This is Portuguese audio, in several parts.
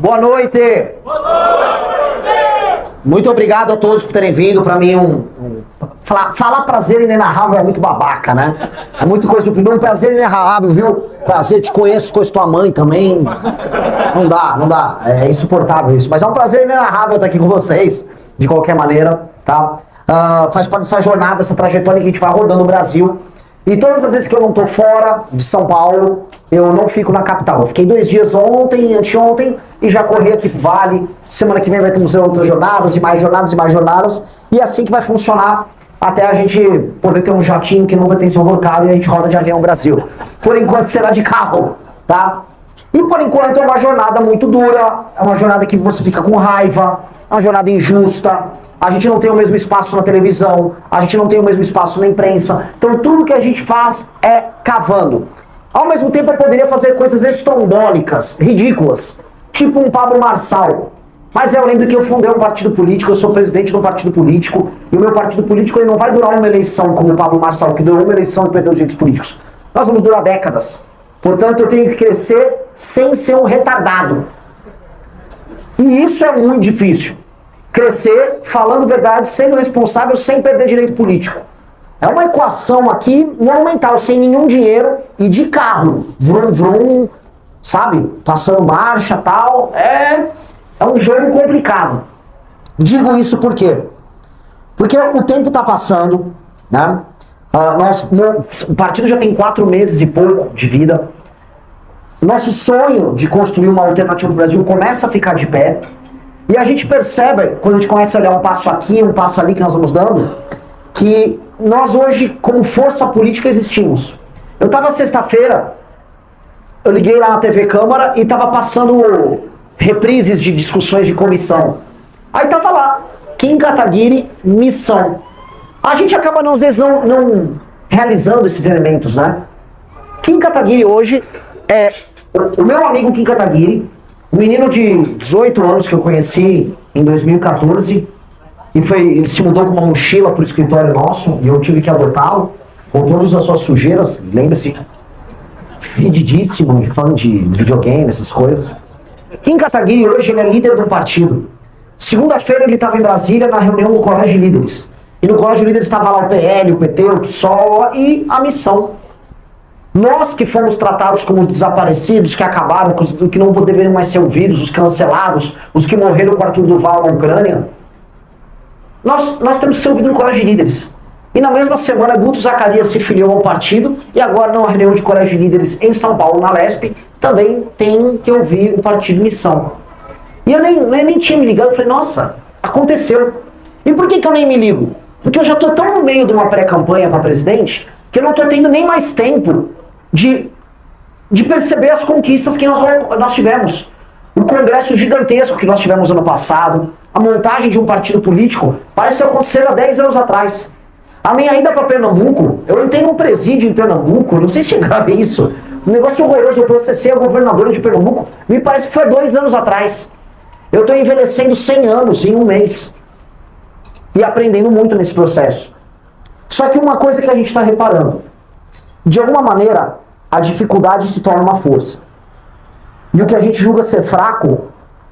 Boa noite! Muito obrigado a todos por terem vindo. Pra mim, falar prazer inenarrável é muito babaca, né? É muita coisa do primeiro. Um prazer inenarrável, viu? Prazer, te conheço tua mãe também. Não dá. É insuportável isso. Mas é um prazer inenarrável estar aqui com vocês, de qualquer maneira, tá? Faz parte dessa jornada, dessa trajetória que a gente vai rodando no Brasil. E todas as vezes que eu não tô fora de São Paulo, eu não fico na capital. Eu fiquei 2 dias ontem, anteontem, e já corri aqui pro Vale. Semana que vem vai ter outras jornadas, e mais jornadas, e mais jornadas. E é assim que vai funcionar até a gente poder ter um jatinho que não vai ter seu vulcão e a gente roda de avião no Brasil. Por enquanto será de carro, tá? E por enquanto é uma jornada muito dura, é uma jornada que você fica com raiva, é uma jornada injusta. A gente não tem o mesmo espaço na televisão, a gente não tem o mesmo espaço na imprensa. Então tudo que a gente faz é cavando. Ao mesmo tempo eu poderia fazer coisas estrombólicas, ridículas, tipo um Pablo Marçal. Mas eu lembro que eu fundei um partido político, eu sou presidente de um partido político, e o meu partido político ele não vai durar uma eleição como o Pablo Marçal, que durou uma eleição e perdeu os direitos políticos. Nós vamos durar décadas. Portanto, eu tenho que crescer sem ser um retardado. E isso é muito difícil. Crescer, falando verdade, sendo responsável, sem perder direito político. É uma equação aqui monumental, sem nenhum dinheiro e de carro. Vrum, vrum, sabe? Passando marcha e tal. É um jogo complicado. Digo isso por quê? Porque o tempo está passando, né? O partido já tem 4 meses e pouco de vida. Nosso sonho de construir uma alternativa no Brasil começa a ficar de pé. E a gente percebe, quando a gente começa a olhar um passo aqui, um passo ali que nós vamos dando, que nós hoje, como força política, existimos. Eu estava sexta-feira, eu liguei lá na TV Câmara e estava passando reprises de discussões de comissão. Aí estava lá, Kim Kataguiri, missão. A gente acaba, às vezes, não realizando esses elementos, né? Kim Kataguiri hoje é o meu amigo Kim Kataguiri, um menino de 18 anos que eu conheci em 2014, e ele se mudou com uma mochila pro escritório nosso, e eu tive que adotá-lo, com todas as suas sujeiras, lembre-se, fedidíssimo, fã de videogame, essas coisas. Kim Kataguiri hoje ele é líder do partido. Segunda-feira ele estava em Brasília na reunião do Colégio de Líderes. E no Colégio de Líderes estava lá o PL, o PT, o PSOL e a missão. Nós que fomos tratados como os desaparecidos, que acabaram, que não deveriam mais ser ouvidos, os cancelados, os que morreram com o Arthur Duval na Ucrânia, nós temos que ser ouvidos no Colégio de Líderes. E na mesma semana, Guto Zacarias se filiou ao partido, e agora numa reunião de Colégio de Líderes em São Paulo, na Lesp, também tem que ouvir o partido Missão. E eu nem tinha me ligado, eu falei, nossa, aconteceu. E por que eu nem me ligo? Porque eu já estou tão no meio de uma pré-campanha para presidente, que eu não estou tendo nem mais tempo de perceber as conquistas que nós tivemos. O congresso gigantesco que nós tivemos ano passado, a montagem de um partido político, parece que aconteceu há 10 anos atrás. A minha ida para Pernambuco, eu entrei num presídio em Pernambuco, não sei se você grave isso, um negócio horroroso, eu processei a governadora de Pernambuco, me parece que foi 2 anos atrás. Eu estou envelhecendo 100 anos em um mês. E aprendendo muito nesse processo. Só que uma coisa que a gente está reparando, de alguma maneira, a dificuldade se torna uma força. E o que a gente julga ser fraco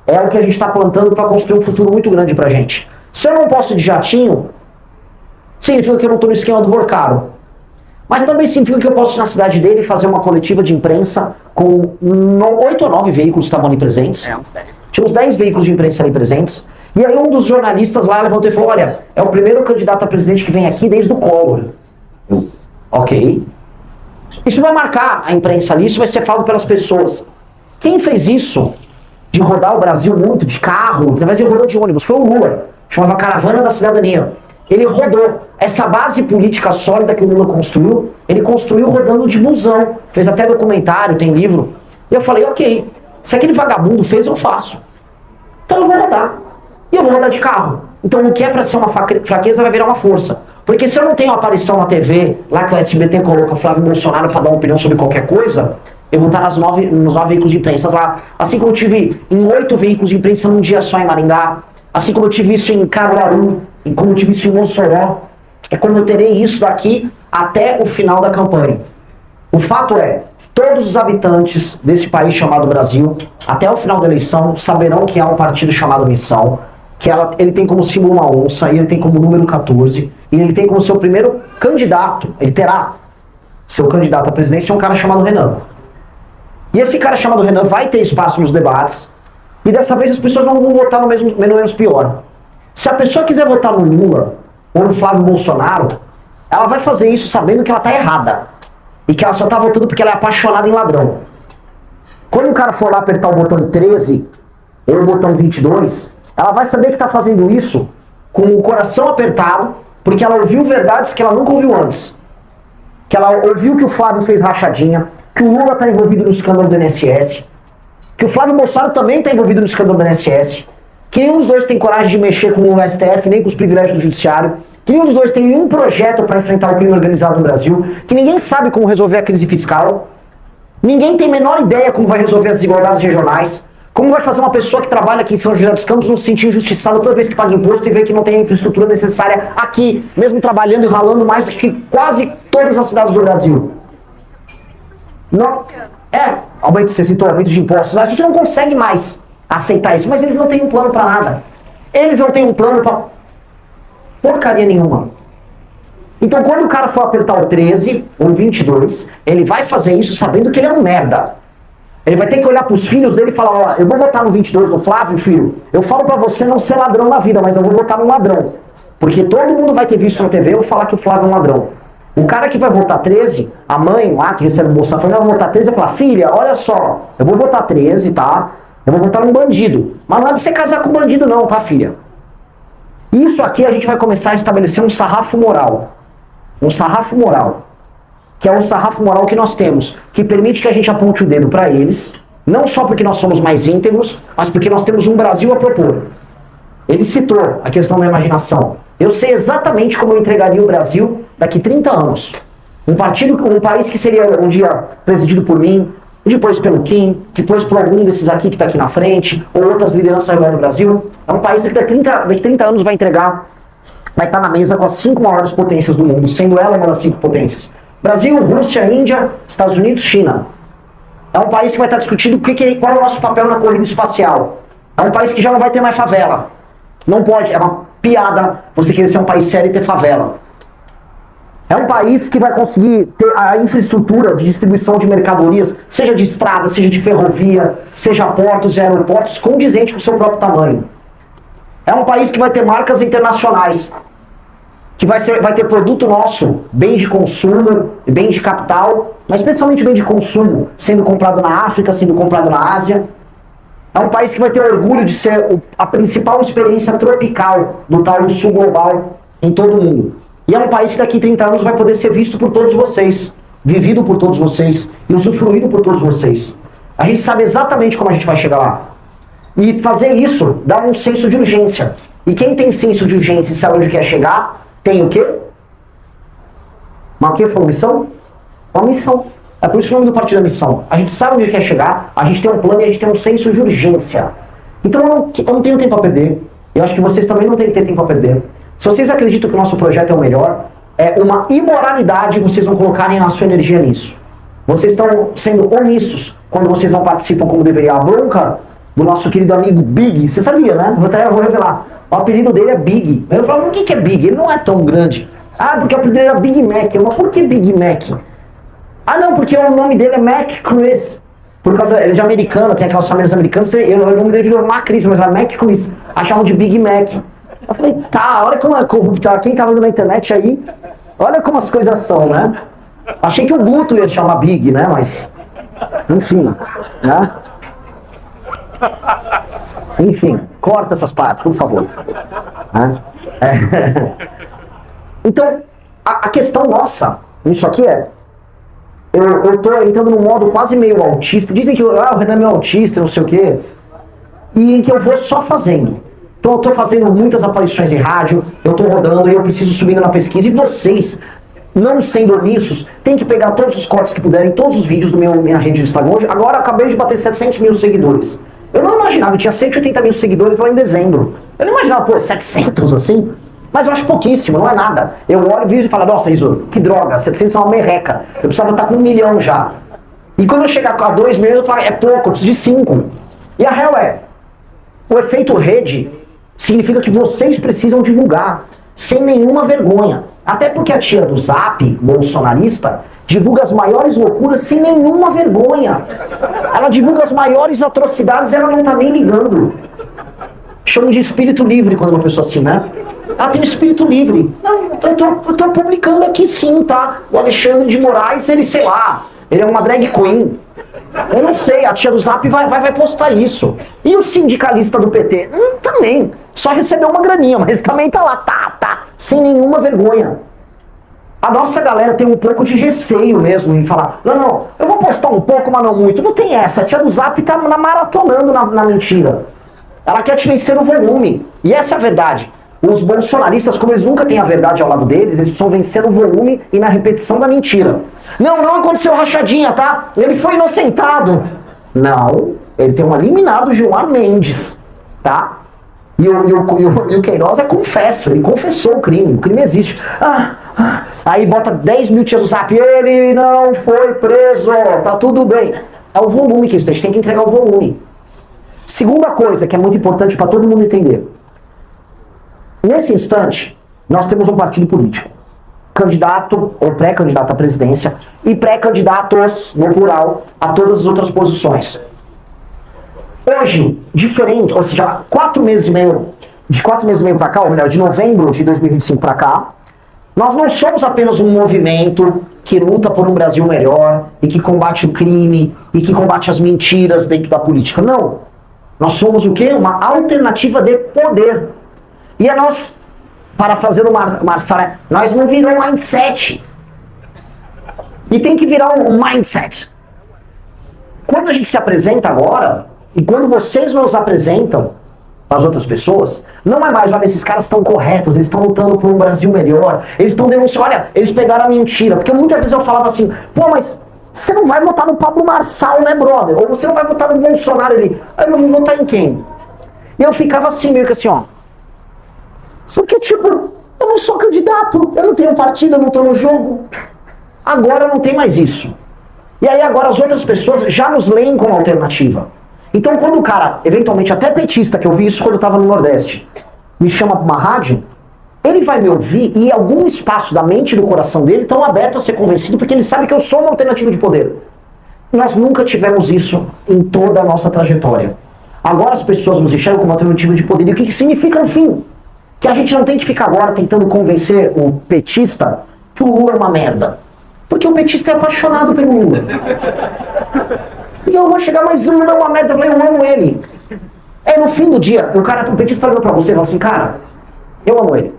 é o que a gente está plantando para construir um futuro muito grande para a gente. Se eu não posso de jatinho, significa que eu não estou no esquema do Vorcaro. Mas também significa que eu posso ir na cidade dele fazer uma coletiva de imprensa com 8 ou 9 veículos que estavam ali presentes. Tinha uns 10 veículos de imprensa ali presentes. E aí um dos jornalistas lá levantou e falou, olha, é o primeiro candidato a presidente que vem aqui desde o Collor. Ok. Isso vai marcar a imprensa ali, isso vai ser falado pelas pessoas. Quem fez isso, de rodar o Brasil muito, de carro, ao invés de rodar de ônibus, foi o Lula. Chamava Caravana da Cidadania. Ele rodou. Essa base política sólida que o Lula construiu, ele construiu rodando de busão. Fez até documentário, tem livro. E eu falei, ok, se aquele vagabundo fez, eu faço. Então eu vou rodar. E eu vou rodar de carro. Então o que é para ser uma fraqueza vai virar uma força. Porque se eu não tenho aparição na TV, lá que o SBT coloca Flávio Bolsonaro para dar uma opinião sobre qualquer coisa, eu vou estar nos 9 veículos de imprensa lá. Assim como eu tive em 8 veículos de imprensa num dia só em Maringá, assim como eu tive isso em Caruaru, e como eu tive isso em Mossoró, é como eu terei isso daqui até o final da campanha. O fato é, todos os habitantes desse país chamado Brasil, até o final da eleição, saberão que há um partido chamado Missão, que ele tem como símbolo uma onça, e ele tem como número 14, e ele tem como seu primeiro candidato, ele terá seu candidato à presidência, um cara chamado Renan. E esse cara chamado Renan vai ter espaço nos debates, e dessa vez as pessoas não vão votar no menos pior. Se a pessoa quiser votar no Lula ou no Flávio Bolsonaro, ela vai fazer isso sabendo que ela está errada. E que ela só está votando porque ela é apaixonada em ladrão. Quando o cara for lá apertar o botão 13 ou o botão 22, ela vai saber que está fazendo isso com o coração apertado, porque ela ouviu verdades que ela nunca ouviu antes. Que ela ouviu que o Flávio fez rachadinha, que o Lula está envolvido no escândalo do INSS, que o Flávio Bolsonaro também está envolvido no escândalo do INSS, que nenhum dos dois tem coragem de mexer com o STF, nem com os privilégios do judiciário, que nenhum dos dois tem nenhum projeto para enfrentar o crime organizado no Brasil, que ninguém sabe como resolver a crise fiscal, ninguém tem a menor ideia como vai resolver as desigualdades regionais, como vai fazer uma pessoa que trabalha aqui em São José dos Campos não se sentir injustiçada toda vez que paga imposto e vê que não tem a infraestrutura necessária aqui, mesmo trabalhando e ralando mais do que quase todas as cidades do Brasil. Não, aumento, você citou aumento de impostos, a gente não consegue mais aceitar isso, mas eles não têm um plano para nada. Eles não têm um plano para porcaria nenhuma. Então quando o cara for apertar o 13 ou o 22, ele vai fazer isso sabendo que ele é um merda. Ele vai ter que olhar pros filhos dele e falar, ó, eu vou votar no 22 no Flávio, filho. Eu falo pra você não ser ladrão na vida, mas eu vou votar num ladrão. Porque todo mundo vai ter visto na TV eu falar que o Flávio é um ladrão. O cara que vai votar 13, a mãe lá que recebe o Bolsa Família vai votar 13 e vai falar, filha, olha só, eu vou votar 13, tá? Eu vou votar num bandido. Mas não é pra você casar com bandido não, tá, filha? Isso aqui a gente vai começar a estabelecer um sarrafo moral. Um sarrafo moral. Que é um sarrafo moral que nós temos, que permite que a gente aponte o dedo para eles, não só porque nós somos mais íntegros, mas porque nós temos um Brasil a propor. Ele citou a questão da imaginação. Eu sei exatamente como eu entregaria o Brasil daqui 30 anos. Um país que seria um dia presidido por mim, depois pelo Kim, depois por algum desses aqui que está aqui na frente, ou outras lideranças agora no Brasil. É um país que daqui 30 anos vai estar na mesa com as 5 maiores potências do mundo, sendo ela uma das 5 potências. Brasil, Rússia, Índia, Estados Unidos, China. É um país que vai estar discutindo qual é o nosso papel na corrida espacial. É um país que já não vai ter mais favela. Não pode, é uma piada você querer ser um país sério e ter favela. É um país que vai conseguir ter a infraestrutura de distribuição de mercadorias, seja de estrada, seja de ferrovia, seja portos e aeroportos, condizente com o seu próprio tamanho. É um país que vai ter marcas internacionais, que vai ter produto nosso, bem de consumo, bem de capital, mas especialmente bem de consumo, sendo comprado na África, sendo comprado na Ásia. É um país que vai ter orgulho de ser a principal experiência tropical do tal sul global em todo o mundo. E é um país que daqui a 30 anos vai poder ser visto por todos vocês, vivido por todos vocês e usufruído por todos vocês. A gente sabe exatamente como a gente vai chegar lá. E fazer isso dá um senso de urgência. E quem tem senso de urgência e sabe onde quer chegar, tem o quê? Mas o que falou missão? Uma missão. É por isso que o nome do partido é missão. A gente sabe onde quer chegar, a gente tem um plano e a gente tem um senso de urgência. Então eu não tenho tempo a perder. Eu acho que vocês também não têm que ter tempo a perder. Se vocês acreditam que o nosso projeto é o melhor, é uma imoralidade vocês não colocarem a sua energia nisso. Vocês estão sendo omissos quando vocês não participam como deveria. A bronca do nosso querido amigo Big, você sabia, né? Vou revelar. O apelido dele é Big. Eu falo, por que é Big? Ele não é tão grande. Ah, porque o apelido dele era Big Mac. Mas por que Big Mac? Ah, não, porque o nome dele é Mac Chris. Por causa, ele é de americano, tem aquelas famílias americanas. O nome dele virou Macris, mas era Mac Chris. Achavam de Big Mac. Eu falei, tá, olha como é corrupta. Quem tá vendo na internet aí, olha como as coisas são, né? Achei que o Guto ia chamar Big, né? Mas, enfim, né? Enfim, corta essas partes, por favor. Então, a questão nossa, isso aqui é... Eu tô entrando num modo quase meio autista. Dizem que o Renan é meio autista, não sei o quê. E em que eu vou só fazendo. Então eu tô fazendo muitas aparições em rádio, eu tô rodando e eu preciso subindo na pesquisa. E vocês, não sendo omissos, tem que pegar todos os cortes que puderem, todos os vídeos do minha rede de Instagram. Hoje, agora eu acabei de bater 700 mil seguidores. Eu não imaginava, eu tinha 180 mil seguidores lá em dezembro. Eu não imaginava, pô, 700 assim. Mas eu acho pouquíssimo, não é nada. Eu olho o vídeo e falo, nossa, isso, que droga, 700 é uma merreca. Eu precisava estar com 1 milhão já. E quando eu chegar a 2 milhões, eu falo, é pouco, eu preciso de 5. E a real é, o efeito rede significa que vocês precisam divulgar, sem nenhuma vergonha. Até porque a tia do Zap, bolsonarista, divulga as maiores loucuras sem nenhuma vergonha. Ela divulga as maiores atrocidades e ela não tá nem ligando. Chamam de espírito livre quando uma pessoa assim, né? Ela tem um espírito livre. Não, eu tô publicando aqui sim, tá? O Alexandre de Moraes, ele, sei lá, ele é uma drag queen. Eu não sei, a tia do Zap vai postar isso. E o sindicalista do PT? Também. Só recebeu uma graninha, mas também tá lá, tá, sem nenhuma vergonha. A nossa galera tem um pouco de receio mesmo em falar, não, eu vou postar um pouco, mas não muito. Não tem essa, a tia do Zap tá maratonando na mentira. Ela quer te vencer no volume. E essa é a verdade. Os bolsonaristas, como eles nunca têm a verdade ao lado deles, eles precisam vencer no volume e na repetição da mentira. Não aconteceu rachadinha, tá? Ele foi inocentado. Não, ele tem uma liminar do Gilmar Mendes, tá? E o Queiroz é confesso, ele confessou o crime existe. Aí bota 10 mil tias no Zap, ele não foi preso, tá tudo bem. É o volume que eles têm, a gente tem que entregar o volume. Segunda coisa que é muito importante para todo mundo entender. Nesse instante, nós temos um partido político. Candidato ou pré-candidato à presidência e pré-candidatos, no plural, a todas as outras posições. Hoje, diferente, ou seja, 4 meses e meio, de 4 meses e meio para cá, ou melhor, de novembro de 2025 para cá, nós não somos apenas um movimento que luta por um Brasil melhor e que combate o crime e que combate as mentiras dentro da política. Não. Nós somos o quê? Uma alternativa de poder. E a nós, parafraseando o Marçal, nós não viramos mindset. E tem que virar um mindset. Quando a gente se apresenta agora, e quando vocês nos apresentam para as outras pessoas, não é mais, olha, esses caras estão corretos, eles estão lutando por um Brasil melhor, eles estão denunciando, olha, eles pegaram a mentira. Porque muitas vezes eu falava assim, pô, mas você não vai votar no Pablo Marçal, né, brother? Ou você não vai votar no Bolsonaro ali. Aí eu vou votar em quem? E eu ficava assim, meio que assim, ó. Porque, tipo, eu não sou candidato, eu não tenho partido, eu não tô no jogo. Agora não tem mais isso. E aí agora as outras pessoas já nos leem como alternativa. Então quando o cara, eventualmente até petista, que eu vi isso quando eu tava no Nordeste, me chama pra uma rádio, ele vai me ouvir e algum espaço da mente e do coração dele estão abertos a ser convencido porque ele sabe que eu sou uma alternativa de poder. Nós nunca tivemos isso em toda a nossa trajetória. Agora as pessoas nos enxergam como alternativa de poder. E o que significa no fim? Que a gente não tem que ficar agora tentando convencer o petista que o Lula é uma merda. Porque o petista é apaixonado pelo Lula. E eu vou chegar, mas o Lula é uma merda, eu amo ele. É no fim do dia, o petista olhando pra você e fala assim, cara, eu amo ele.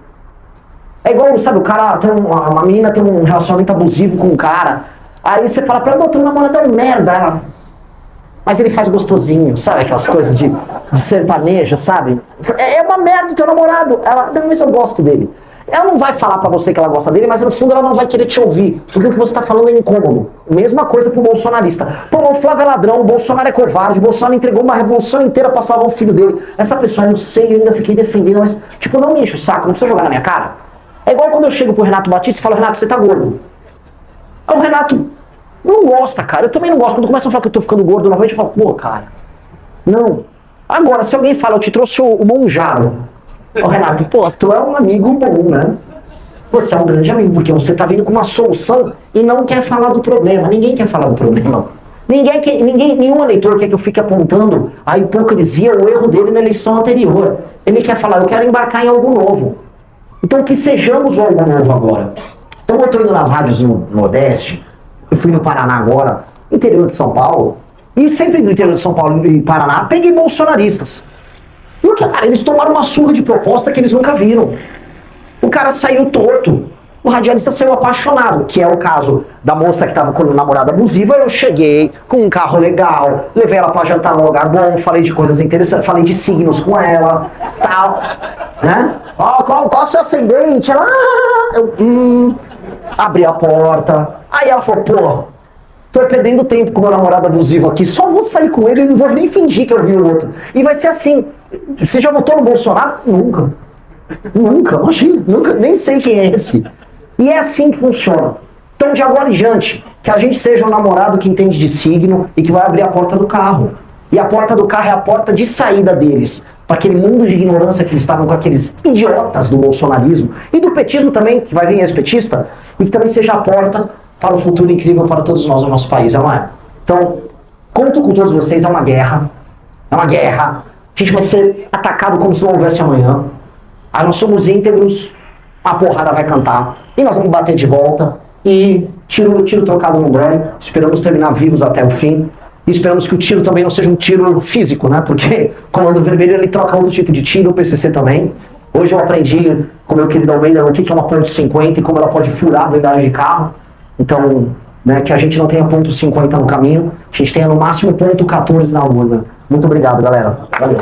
É igual, sabe, o cara tem uma menina tem um relacionamento abusivo com um cara. Aí você fala pra ela, teu namorado é um merda. Ela, mas ele faz gostosinho, sabe? Aquelas coisas de sertanejo, sabe? É uma merda o teu namorado. Ela, não, mas eu gosto dele. Ela não vai falar pra você que ela gosta dele, mas no fundo ela não vai querer te ouvir. Porque o que você tá falando é incômodo. Mesma coisa pro bolsonarista. Pô, o Flávio é ladrão, o Bolsonaro é covarde, o Bolsonaro entregou uma revolução inteira pra salvar o filho dele. Essa pessoa, eu não sei, eu ainda fiquei defendendo, mas, tipo, não me enche o saco, não precisa jogar na minha cara. É igual quando eu chego pro Renato Batista e falo, Renato, você tá gordo. Aí o Renato não gosta, cara. Eu também não gosto. Quando começam a falar que eu tô ficando gordo novamente, eu falo, pô, cara, não. Agora, se alguém fala, eu te trouxe o Monjaro. Ô, Renato, pô, tu é um amigo bom, né? Você é um grande amigo, porque você tá vindo com uma solução e não quer falar do problema. Ninguém quer falar do problema. Nenhum eleitor quer que eu fique apontando a hipocrisia, o erro dele na eleição anterior. Ele quer falar, eu quero embarcar em algo novo. Então que sejamos algo novo agora. Então eu tô indo nas rádios no Nordeste, eu fui no Paraná agora, interior de São Paulo, e sempre no interior de São Paulo e Paraná, peguei bolsonaristas. E o que, cara, eles tomaram uma surra de proposta que eles nunca viram. O cara saiu torto, o radialista saiu apaixonado, que é o caso da moça que tava com o namorado abusivo. Eu cheguei com um carro legal, levei ela pra jantar num lugar bom, falei de coisas interessantes, falei de signos com ela, tal, né? Qual é o seu ascendente? Ela, abri a porta, aí ela falou, pô, tô perdendo tempo com meu namorado abusivo aqui, só vou sair com ele e não vou nem fingir que eu vi o outro. E vai ser assim. Você já votou no Bolsonaro? Nunca, imagina, nunca, nem sei quem é esse. E é assim que funciona. Então, de agora em diante, que a gente seja um namorado que entende de signo e que vai abrir a porta do carro. E a porta do carro é a porta de saída deles, para aquele mundo de ignorância que eles estavam com aqueles idiotas do bolsonarismo e do petismo também, que vai vir ex-petista, e que também seja a porta para o futuro incrível para todos nós no nosso país, não é? Então, conto com todos vocês, é uma guerra. É uma guerra. A gente vai ser atacado como se não houvesse amanhã. Aí nós somos íntegros, a porrada vai cantar. E nós vamos bater de volta. E tiro trocado não dói. Esperamos terminar vivos até o fim. E esperamos que o tiro também não seja um tiro físico, né? Porque o Comando Vermelho ele troca outro tipo de tiro, o PCC também. Hoje eu aprendi com o meu querido Almeida o que é uma ponto .50 e como ela pode furar a blindagem de carro. Então, né, que a gente não tenha ponto .50 no caminho, a gente tenha no máximo ponto .14 na urna. Muito obrigado, galera. Valeu.